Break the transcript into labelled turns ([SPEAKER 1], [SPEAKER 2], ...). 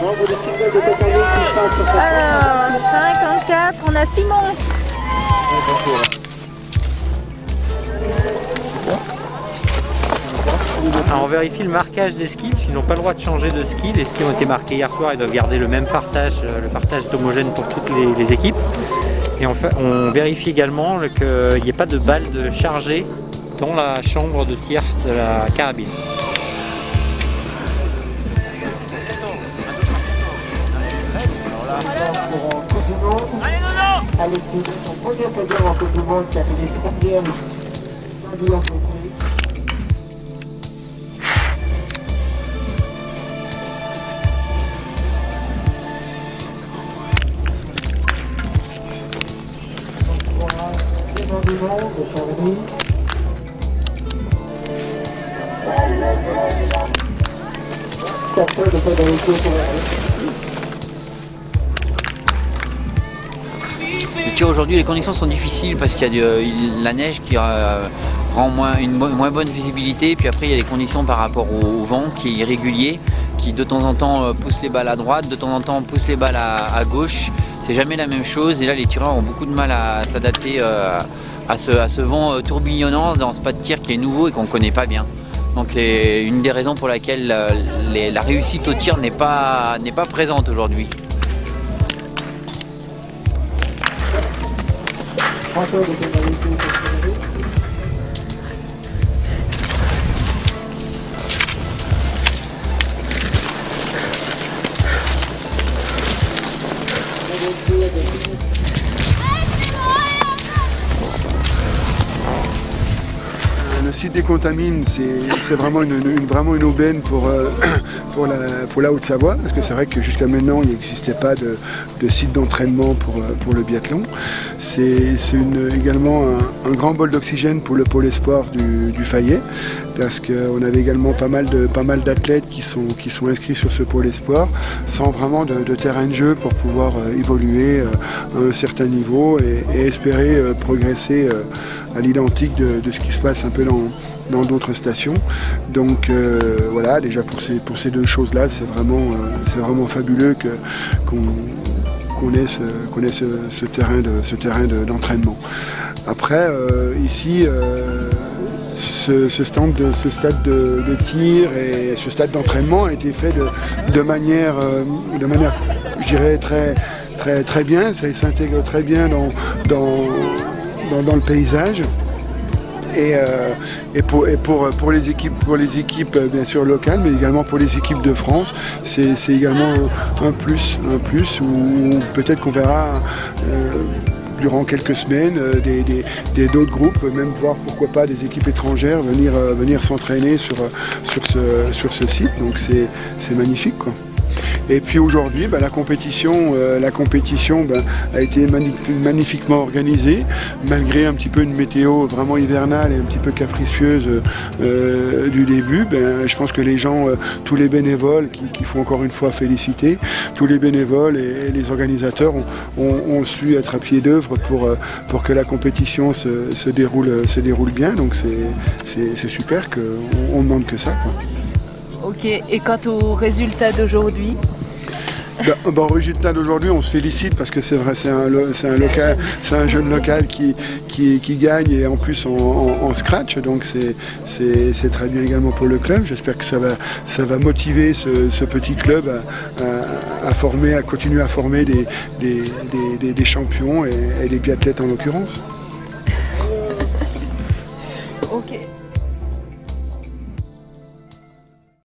[SPEAKER 1] Alors, 54, on a Simon.
[SPEAKER 2] Alors on vérifie le marquage des skis, parce qu'ils n'ont pas le droit de changer de ski. Les skis ont été marqués hier soir, ils doivent garder le même partage, le partage est homogène pour toutes les équipes. Et on vérifie également qu'il n'y ait pas de balles de chargées dans la chambre de tir de la carabine.
[SPEAKER 3] Alexis, son premier podium en Coupe du Monde, qui a fait des 3e. Du monde de Chamonix. Capteur de pédalité pour
[SPEAKER 4] le tir aujourd'hui, les conditions sont difficiles parce qu'il y a la neige qui rend une moins bonne visibilité, puis après il y a les conditions par rapport au vent qui est irrégulier, qui de temps en temps pousse les balles à droite, de temps en temps pousse les balles à gauche. C'est jamais la même chose et là les tireurs ont beaucoup de mal à s'adapter à ce vent tourbillonnant dans ce pas de tir qui est nouveau et qu'on ne connaît pas bien. Donc c'est une des raisons pour laquelle la réussite au tir n'est pas présente aujourd'hui.
[SPEAKER 5] Le site des Contamines, c'est vraiment une aubaine pour la Haute-Savoie, parce que c'est vrai que jusqu'à maintenant, il n'existait pas de site d'entraînement pour le biathlon. C'est également un grand bol d'oxygène pour le pôle espoir du Fayet, parce qu'on avait également pas mal d'athlètes qui sont inscrits sur ce pôle espoir, sans vraiment de terrain de jeu pour pouvoir évoluer à un certain niveau et espérer progresser à l'identique de ce qui se passe un peu dans d'autres stations. Donc voilà, déjà pour ces deux choses-là, c'est vraiment fabuleux qu'on ait ce terrain d'entraînement. Après, ici, ce stade de tir et ce stade d'entraînement a été fait de manière, je dirais, très bien. Ça s'intègre très bien dans le paysage. Et pour les équipes bien sûr locales, mais également pour les équipes de France, c'est également un plus où peut-être qu'on verra durant quelques semaines d'autres groupes, même voir pourquoi pas des équipes étrangères venir s'entraîner sur ce site. Donc c'est magnifique, quoi. Et puis aujourd'hui, la compétition a été magnifiquement organisée, malgré un petit peu une météo vraiment hivernale et un petit peu capricieuse du début. Je pense que les gens, tous les bénévoles, qu'il faut encore une fois féliciter, tous les bénévoles et les organisateurs ont su être à pied d'œuvre pour que la compétition se déroule bien. Donc c'est super, qu'on ne demande que ça, quoi.
[SPEAKER 6] Ok, et quant au résultat d'aujourd'hui?
[SPEAKER 5] Au résultat d'aujourd'hui, on se félicite parce que c'est vrai, c'est un jeune local qui gagne, et en plus en scratch, donc c'est très bien également pour le club. J'espère que ça va motiver ce petit club à continuer à former des champions et des biathlètes en l'occurrence.
[SPEAKER 6] Ok.